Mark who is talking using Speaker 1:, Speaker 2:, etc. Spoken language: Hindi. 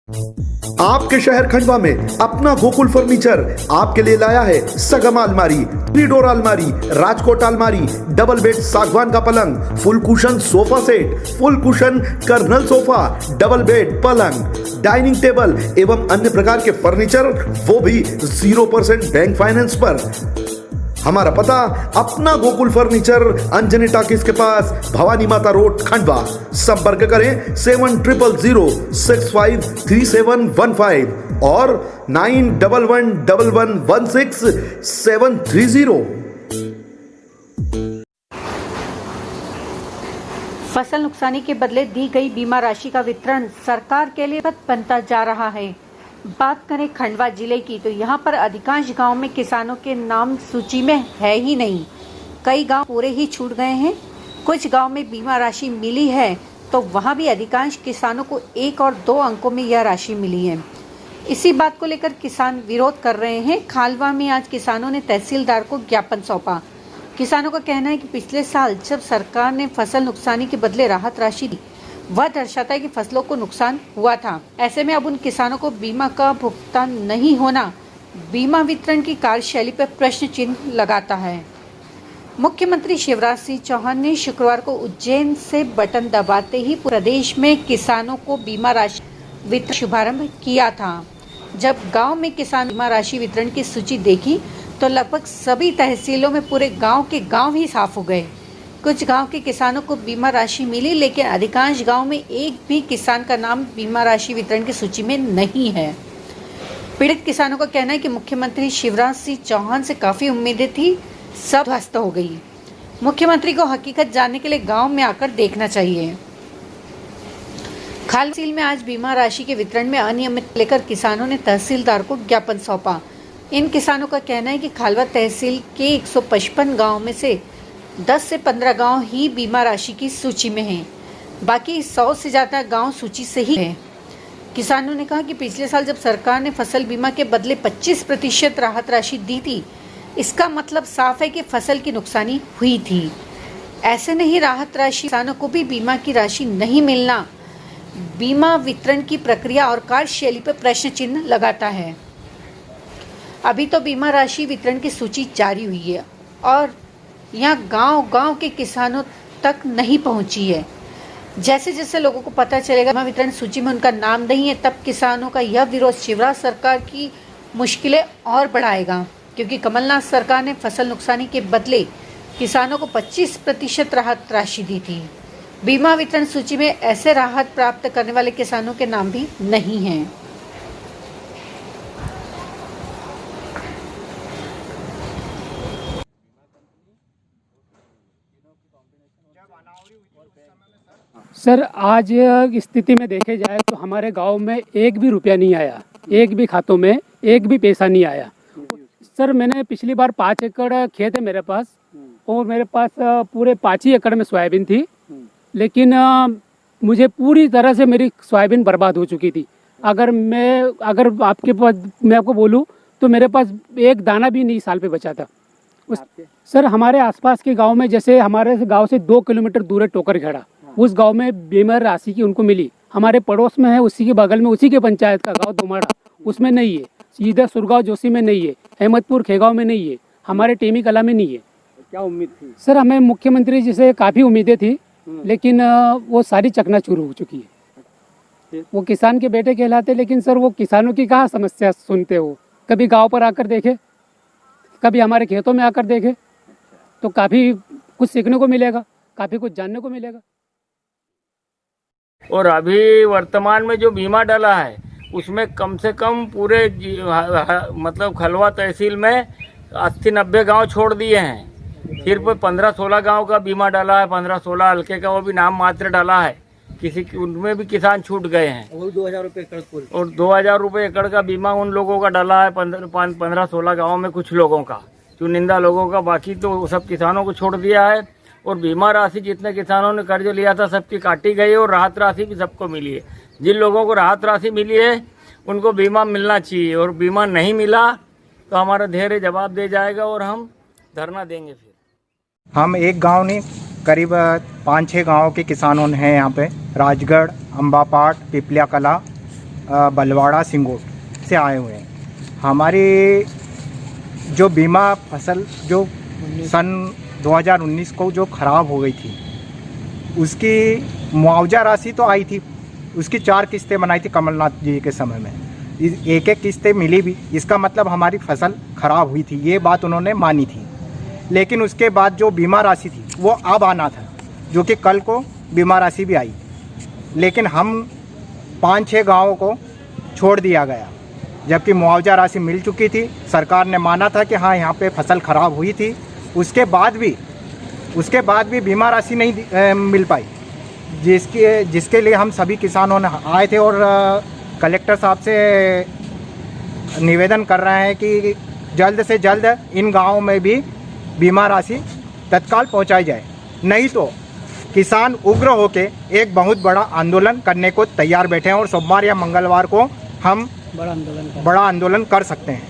Speaker 1: आपके शहर खंडवा में अपना गोकुल फर्नीचर आपके लिए लाया है सगम अलमारी, 3 डोर अलमारी, राजकोट अलमारी, डबल बेड सागवान का पलंग, full cushion sofa set, full cushion corner sofa, double bed पलंग, डाइनिंग टेबल एवं अन्य प्रकार के फर्नीचर, वो भी 0% बैंक फाइनेंस पर। हमारा पता अपना गोकुल फर्नीचर, अंजनी टॉकीज के पास, भवानी माता रोड, खंडवा। संपर्क करें 7100653715 और 9111166730।
Speaker 2: फसल नुकसानी के बदले दी गई बीमा राशि का वितरण सरकार के लिए बनता जा रहा है। बात करें खंडवा जिले की तो यहाँ पर अधिकांश गांव में किसानों के नाम सूची में है ही नहीं। कई गांव पूरे ही छूट गए हैं। कुछ गांव में बीमा राशि मिली है तो वहाँ भी अधिकांश किसानों को 1 और 2 अंकों में यह राशि मिली है। इसी बात को लेकर किसान विरोध कर रहे हैं। खालवा में आज किसानों ने तहसीलदार को ज्ञापन सौंपा। किसानों का कहना है कि पिछले साल जब सरकार ने फसल नुकसानी के बदले राहत राशि दी, वह दर्शाता है कि फसलों को नुकसान हुआ था। ऐसे में अब उन किसानों को बीमा का भुगतान नहीं होना बीमा वितरण की कार्यशैली पर प्रश्न चिन्ह लगाता है। मुख्यमंत्री शिवराज सिंह चौहान ने शुक्रवार को उज्जैन से बटन दबाते ही प्रदेश में किसानों को बीमा राशि वितरण शुभारंभ किया था। जब गांव में किसान बीमा राशि वितरण की सूची देखी तो लगभग सभी तहसीलों में पूरे गांव के गांव ही साफ हो गए। कुछ गांव के किसानों को बीमा राशि मिली, लेकिन अधिकांश गांव में एक भी किसान का नाम बीमा राशि वितरण की सूची में नहीं है। पीड़ित किसानों का कहना है कि मुख्यमंत्री शिवराज सिंह चौहान से काफी उम्मीदें थी, सब ध्वस्त हो गई। मुख्यमंत्री को हकीकत जानने के लिए गांव में आकर देखना चाहिए। खालवा तहसील में आज बीमा राशि के वितरण में अनियमित लेकर किसानों ने तहसीलदार को ज्ञापन सौंपा। इन किसानों का कहना है कि खालवा तहसील के 155 गाँव में से 10 से 15 गांव ही बीमा राशि की सूची में हैं। बाकी 100 से ज़्यादा गांव सूची से ही हैं। किसानों ने कहा कि पिछले साल जब सरकार ने फसल बीमा के बदले 25% राहत राशि दी थी, इसका मतलब साफ है कि फसल की नुकसानी हुई थी। ऐसे नहीं राहत राशि किसानों को भी बीमा की राशि नहीं मिलना बीमा वितरण की प्रक्रिया और कार्यशैली पर प्रश्न चिन्ह लगाता है। अभी तो बीमा राशि वितरण की सूची जारी हुई है और यहाँ गांव-गांव के किसानों तक नहीं पहुंची है। जैसे जैसे लोगों को पता चलेगा बीमा वितरण सूची में उनका नाम नहीं है, तब किसानों का यह विरोध शिवराज सरकार की मुश्किलें और बढ़ाएगा, क्योंकि कमलनाथ सरकार ने फसल नुकसानी के बदले किसानों को 25% राहत राशि दी थी। बीमा वितरण सूची में ऐसे राहत प्राप्त करने वाले किसानों के नाम भी नहीं हैं।
Speaker 3: सर, आज स्थिति में देखे जाए तो हमारे गांव में एक भी रुपया नहीं आया, एक भी खातों में एक भी पैसा नहीं आया। सर, मैंने पिछली बार 5 एकड़ खेत है मेरे पास और मेरे पास पूरे 5 ही एकड़ में सोयाबीन थी, लेकिन मुझे पूरी तरह से मेरी सोयाबीन बर्बाद हो चुकी थी। अगर मैं आपको बोलूं तो मेरे पास एक दाना भी नहीं साल पे बचा था। सर, हमारे आसपास के गांव में, जैसे हमारे गांव से 2 किलोमीटर दूर है टोकरखेड़ा, उस गांव में बीमा राशि की उनको मिली। हमारे पड़ोस में है, उसी के बगल में, उसी के पंचायत का गांव दोमाड़ा, उसमें नहीं है। सीधा सुरगांव जोशी में नहीं है, अहमदपुर खेगांव में नहीं है, हमारे टेमी कला में नहीं है।
Speaker 4: क्या उम्मीद थी?
Speaker 3: सर, हमें मुख्यमंत्री जी से काफ़ी उम्मीदें थी, लेकिन वो सारी चकनाचूर हो चुकी है। वो किसान के बेटे कहलाते, लेकिन सर वो किसानों की कहाँ समस्या सुनते हो। कभी गाँव पर आकर देखे, कभी हमारे खेतों में आकर देखे, तो काफ़ी कुछ सीखने को मिलेगा, काफ़ी कुछ जानने को मिलेगा।
Speaker 4: और अभी वर्तमान में जो बीमा डाला है उसमें कम से कम पूरे मतलब खलवा तहसील में 80-90 गांव छोड़ दिए हैं। फिर 15-16 गांव का बीमा डाला है, 15-16 हल्के का, वो भी नाम मात्र डाला है। उनमें भी किसान छूट गए हैं।
Speaker 5: वो 2000 रुपये एकड़
Speaker 4: और 2000 रुपये एकड़ का बीमा उन लोगों का डाला है 15-16 गाँव में, कुछ लोगों का, चुनिंदा लोगों का। बाकी तो सब किसानों को छोड़ दिया है। और बीमा राशि जितने किसानों ने कर्ज लिया था सबकी काटी गई और राहत राशि भी सबको मिली है। जिन लोगों को राहत राशि मिली है उनको बीमा मिलना चाहिए, और बीमा नहीं मिला तो हमारा धैर्य जवाब दे जाएगा और हम धरना देंगे। फिर
Speaker 6: हम एक गांव नहीं, करीब 5-6 गांव के किसानों हैं यहाँ पे, राजगढ़, अम्बापाट, पिपलिया कला, बलवाड़ा सिंगोट से आए हुए हैं। हमारी जो बीमा फसल जो सन 2019 को जो ख़राब हो गई थी, उसकी मुआवजा राशि तो आई थी, उसकी 4 किस्तें बनाई थी कमलनाथ जी के समय में। एक एक किस्तें मिली भी, इसका मतलब हमारी फसल ख़राब हुई थी, ये बात उन्होंने मानी थी। लेकिन उसके बाद जो बीमा राशि थी वो अब आना था, जो कि कल को बीमा राशि भी आई। लेकिन हम 5-6 गाँवों को छोड़ दिया गया, जबकि मुआवजा राशि मिल चुकी थी। सरकार ने माना था कि हाँ यहाँ पे फसल ख़राब हुई थी। उसके बाद भी बीमा राशि नहीं मिल पाई, जिसके लिए हम सभी किसानों ने आए थे और कलेक्टर साहब से निवेदन कर रहे हैं कि जल्द से जल्द इन गाँवों में भी बीमा राशि तत्काल पहुंचाई जाए, नहीं तो किसान उग्र होके एक बहुत बड़ा आंदोलन करने को तैयार बैठे हैं और सोमवार या मंगलवार को हम बड़ा आंदोलन कर सकते हैं।